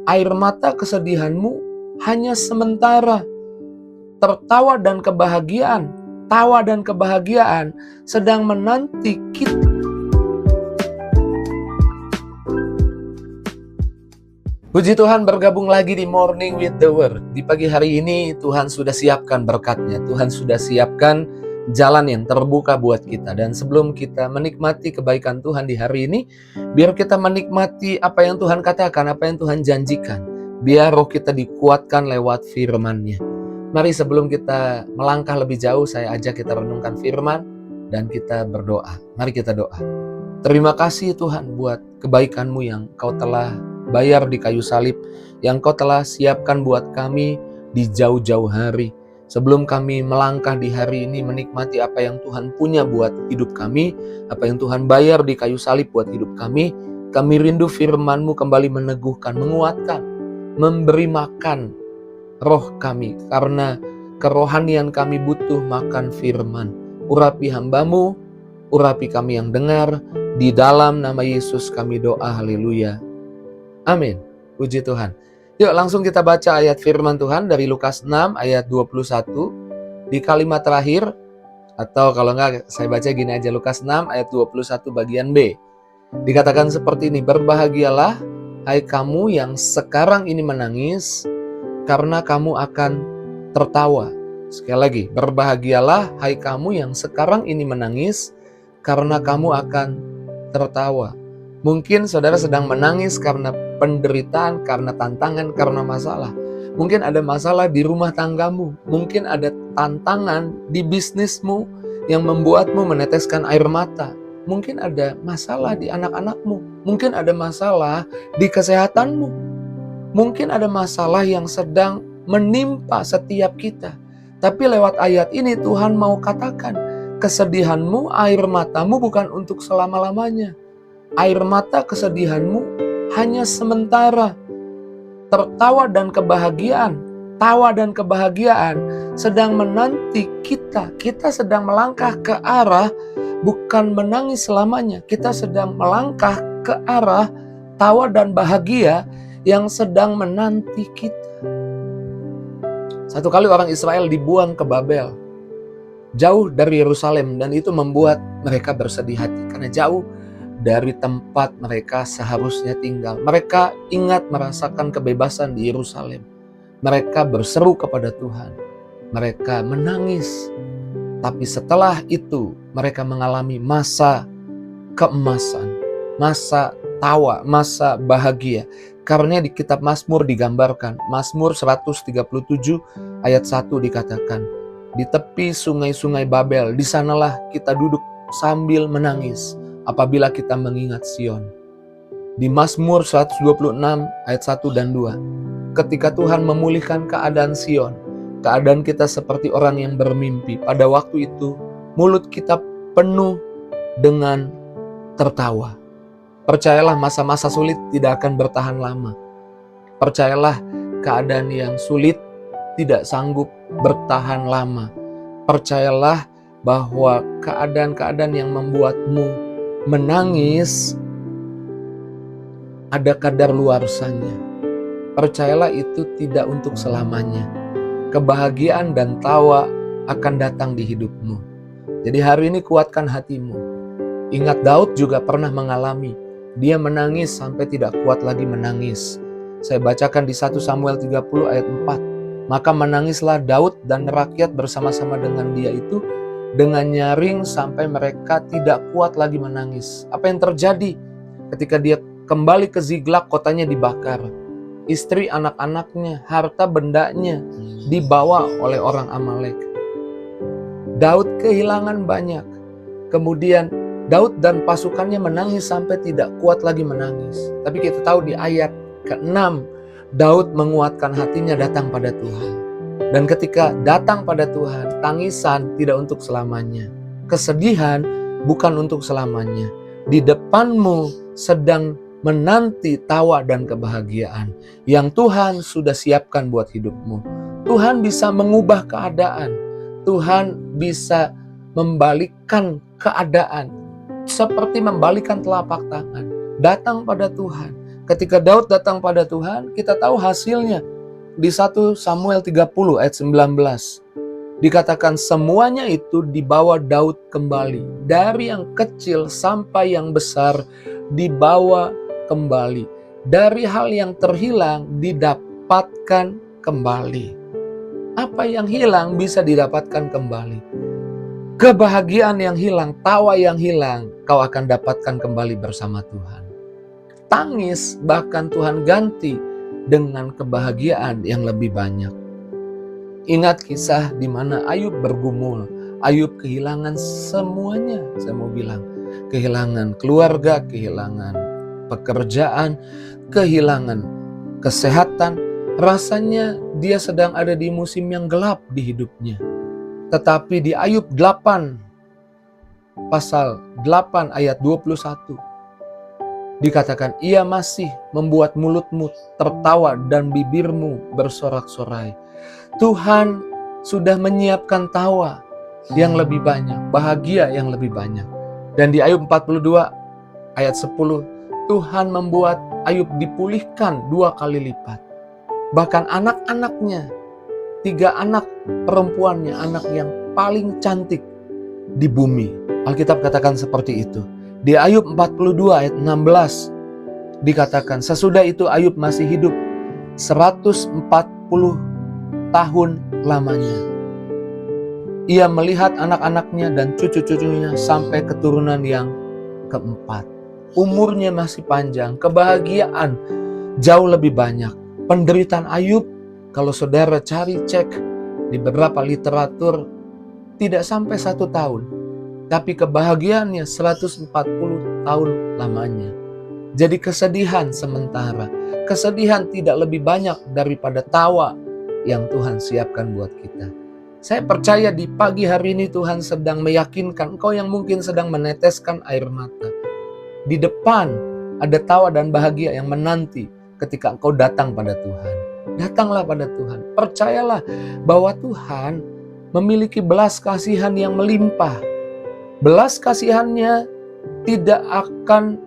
Air mata kesedihanmu hanya sementara. Tawa dan kebahagiaan sedang menanti kita. Puji Tuhan, bergabung lagi di Morning with the Word. Di pagi hari ini Tuhan sudah siapkan berkatnya. Tuhan sudah siapkan jalan yang terbuka buat kita. Dan sebelum kita menikmati kebaikan Tuhan di hari ini, biar kita menikmati apa yang Tuhan katakan, apa yang Tuhan janjikan. Biar roh kita dikuatkan lewat firman-Nya. Mari sebelum kita melangkah lebih jauh, saya ajak kita renungkan firman dan kita berdoa. Mari kita doa. Terima kasih Tuhan buat kebaikan-Mu yang Kau telah bayar di kayu salib, yang Kau telah siapkan buat kami di jauh-jauh hari. Sebelum kami melangkah di hari ini menikmati apa yang Tuhan punya buat hidup kami, apa yang Tuhan bayar di kayu salib buat hidup kami rindu firman-Mu kembali meneguhkan, menguatkan, memberi makan roh kami, karena kerohanian kami butuh makan firman. Urapi hamba-Mu, urapi kami yang dengar, di dalam nama Yesus kami doa, haleluya. Amin. Puji Tuhan. Yuk langsung kita baca ayat firman Tuhan dari Lukas 6 ayat 21. Di kalimat terakhir, atau kalau enggak saya baca gini aja, Lukas 6 ayat 21 bagian B. Dikatakan seperti ini, berbahagialah hai kamu yang sekarang ini menangis, karena kamu akan tertawa. Sekali lagi, berbahagialah hai kamu yang sekarang ini menangis, karena kamu akan tertawa. Mungkin saudara sedang menangis karena penderitaan, karena tantangan, karena masalah. Mungkin ada masalah di rumah tanggamu. Mungkin ada tantangan di bisnismu yang membuatmu meneteskan air mata. Mungkin ada masalah di anak-anakmu. Mungkin ada masalah di kesehatanmu. Mungkin ada masalah yang sedang menimpa setiap kita. Tapi lewat ayat ini Tuhan mau katakan, kesedihanmu, air matamu bukan untuk selama-lamanya. Air mata kesedihanmu hanya sementara. Tawa dan kebahagiaan sedang menanti kita. Kita sedang melangkah ke arah bukan menangis selamanya. Kita sedang melangkah ke arah tawa dan bahagia yang sedang menanti kita. Satu kali orang Israel dibuang ke Babel, jauh dari Yerusalem, dan itu membuat mereka bersedih hati karena jauh dari tempat mereka seharusnya tinggal. Mereka ingat merasakan kebebasan di Yerusalem. Mereka berseru kepada Tuhan. Mereka menangis. Tapi setelah itu mereka mengalami masa keemasan, masa tawa, masa bahagia. Karena di kitab Mazmur digambarkan, Mazmur 137 ayat 1 dikatakan, di tepi sungai-sungai Babel, di sanalah kita duduk sambil menangis apabila kita mengingat Sion. Di Mazmur 126 ayat 1 dan 2. Ketika Tuhan memulihkan keadaan Sion, keadaan kita seperti orang yang bermimpi. Pada waktu itu, mulut kita penuh dengan tertawa. Percayalah, masa-masa sulit tidak akan bertahan lama. Percayalah, keadaan yang sulit tidak sanggup bertahan lama. Percayalah bahwa keadaan-keadaan yang membuatmu menangis ada kadar luarsanya. Percayalah, itu tidak untuk selamanya. Kebahagiaan dan tawa akan datang di hidupmu. Jadi hari ini kuatkan hatimu. Ingat, Daud juga pernah mengalami. Dia menangis sampai tidak kuat lagi menangis. Saya bacakan di 1 Samuel 30 ayat 4. Maka menangislah Daud dan rakyat bersama-sama dengan dia itu dengan nyaring sampai mereka tidak kuat lagi menangis. Apa yang terjadi? Ketika dia kembali ke Ziklag, kotanya dibakar. Istri, anak-anaknya, harta bendanya dibawa oleh orang Amalek. Daud kehilangan banyak. Kemudian Daud dan pasukannya menangis sampai tidak kuat lagi menangis. Tapi kita tahu di ayat ke-6, Daud menguatkan hatinya datang pada Tuhan. Dan ketika datang pada Tuhan, tangisan tidak untuk selamanya. Kesedihan bukan untuk selamanya. Di depanmu sedang menanti tawa dan kebahagiaan yang Tuhan sudah siapkan buat hidupmu. Tuhan bisa mengubah keadaan. Tuhan bisa membalikkan keadaan. Seperti membalikkan telapak tangan. Datang pada Tuhan. Ketika Daud datang pada Tuhan, kita tahu hasilnya. Di 1 Samuel 30 ayat 19. Dikatakan semuanya itu dibawa Daud kembali. Dari yang kecil sampai yang besar dibawa kembali. Dari hal yang terhilang didapatkan kembali. Apa yang hilang bisa didapatkan kembali. Kebahagiaan yang hilang, tawa yang hilang, kau akan dapatkan kembali bersama Tuhan. Tangis bahkan Tuhan ganti dengan kebahagiaan yang lebih banyak. Ingat kisah di mana Ayub bergumul. Ayub kehilangan semuanya, saya mau bilang. Kehilangan keluarga, kehilangan pekerjaan, kehilangan kesehatan. Rasanya dia sedang ada di musim yang gelap di hidupnya. Tetapi di Ayub 8, pasal 8 ayat 21, dikatakan, ia masih membuat mulutmu tertawa dan bibirmu bersorak-sorai. Tuhan sudah menyiapkan tawa yang lebih banyak, bahagia yang lebih banyak. Dan di Ayub 42 ayat 10, Tuhan membuat Ayub dipulihkan 2 kali lipat. Bahkan anak-anaknya, 3 anak perempuannya, anak yang paling cantik di bumi. Alkitab katakan seperti itu. Di Ayub 42 ayat 16 dikatakan, sesudah itu Ayub masih hidup 140 tahun lamanya. Ia melihat anak-anaknya dan cucu-cucunya sampai keturunan yang keempat. Umurnya masih panjang, kebahagiaan jauh lebih banyak. Penderitaan Ayub, kalau saudara cari cek di beberapa literatur, tidak sampai 1 tahun. Tapi kebahagiaannya 140 tahun lamanya. Jadi kesedihan sementara. Kesedihan tidak lebih banyak daripada tawa yang Tuhan siapkan buat kita. Saya percaya di pagi hari ini Tuhan sedang meyakinkan engkau yang mungkin sedang meneteskan air mata. Di depan ada tawa dan bahagia yang menanti ketika engkau datang pada Tuhan. Datanglah pada Tuhan. Percayalah bahwa Tuhan memiliki belas kasihan yang melimpah. Belas kasihannya tidak akan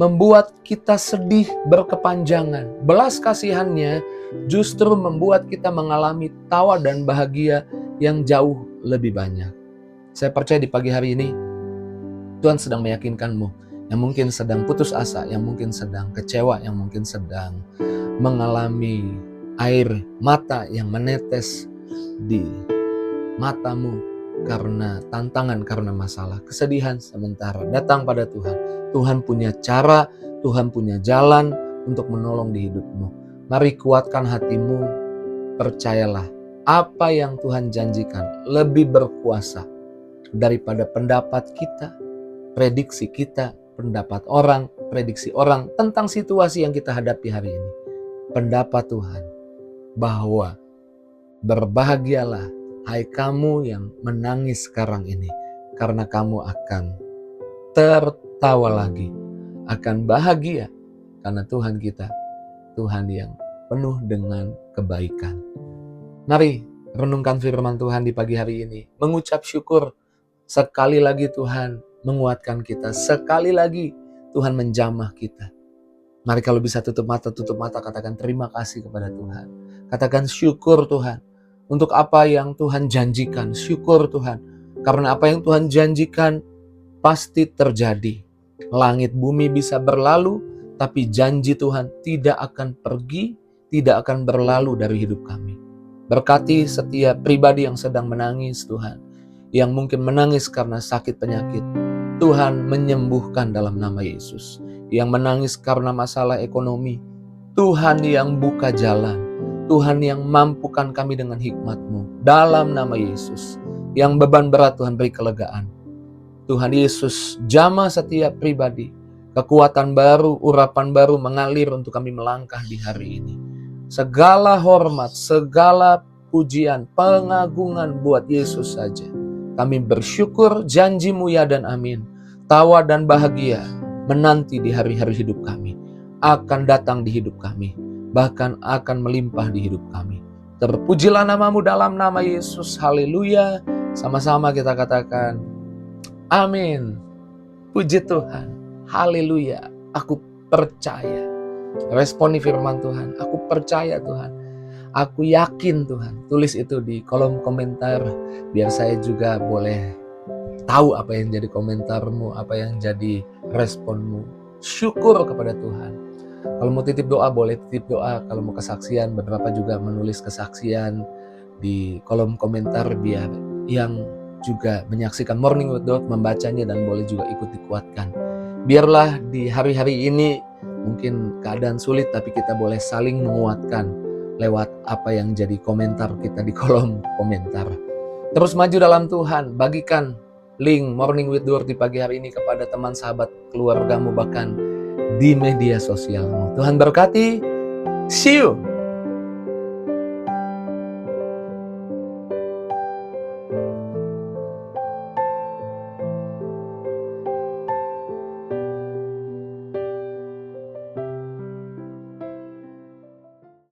membuat kita sedih berkepanjangan. Belas kasihannya justru membuat kita mengalami tawa dan bahagia yang jauh lebih banyak. Saya percaya di pagi hari ini Tuhan sedang meyakinkanmu yang mungkin sedang putus asa, yang mungkin sedang kecewa, yang mungkin sedang mengalami air mata yang menetes di matamu karena tantangan, karena masalah, kesedihan sementara. Datang pada Tuhan. Tuhan punya cara, Tuhan punya jalan untuk menolong di hidupmu. Mari kuatkan hatimu, percayalah apa yang Tuhan janjikan lebih berkuasa daripada pendapat kita, prediksi kita, pendapat orang, prediksi orang tentang situasi yang kita hadapi hari ini. Pendapat Tuhan bahwa berbahagialah hai kamu yang menangis sekarang ini, karena kamu akan tertawa lagi, akan bahagia karena Tuhan kita, Tuhan yang penuh dengan kebaikan. Mari renungkan firman Tuhan di pagi hari ini, mengucap syukur. Sekali lagi Tuhan menguatkan kita, sekali lagi Tuhan menjamah kita. Mari kalau bisa tutup mata, katakan terima kasih kepada Tuhan. Katakan syukur Tuhan untuk apa yang Tuhan janjikan. Syukur Tuhan karena apa yang Tuhan janjikan pasti terjadi. Langit bumi bisa berlalu, tapi janji Tuhan tidak akan pergi, tidak akan berlalu dari hidup kami. Berkati setiap pribadi yang sedang menangis Tuhan, yang mungkin menangis karena sakit penyakit, Tuhan menyembuhkan dalam nama Yesus. Yang menangis karena masalah ekonomi, Tuhan yang buka jalan, Tuhan yang mampukan kami dengan hikmat-Mu dalam nama Yesus. Yang beban berat Tuhan beri kelegaan. Tuhan Yesus jamah setiap pribadi, kekuatan baru, urapan baru mengalir untuk kami melangkah di hari ini. Segala hormat, segala pujian, pengagungan buat Yesus saja. Kami bersyukur, janji-Mu ya dan amin. Tawa dan bahagia menanti di hari-hari hidup kami, akan datang di hidup kami, bahkan akan melimpah di hidup kami. Terpujilah nama-Mu dalam nama Yesus, haleluya. Sama-sama kita katakan, amin. Puji Tuhan, haleluya. Aku percaya Responi firman Tuhan. Aku percaya Tuhan. Aku yakin Tuhan. Tulis itu di kolom komentar biar saya juga boleh tahu apa yang jadi komentarmu, apa yang jadi responmu. Syukur kepada Tuhan. Kalau mau titip doa boleh titip doa. Kalau mau kesaksian, beberapa juga menulis kesaksian di kolom komentar biar yang juga menyaksikan Morning with God membacanya dan boleh juga ikut dikuatkan. Biarlah di hari-hari ini mungkin keadaan sulit tapi kita boleh saling menguatkan lewat apa yang jadi komentar kita di kolom komentar. Terus maju dalam Tuhan, bagikan link Morning with God di pagi hari ini kepada teman, sahabat, keluargamu, bahkan di media sosialmu. Tuhan berkati. See you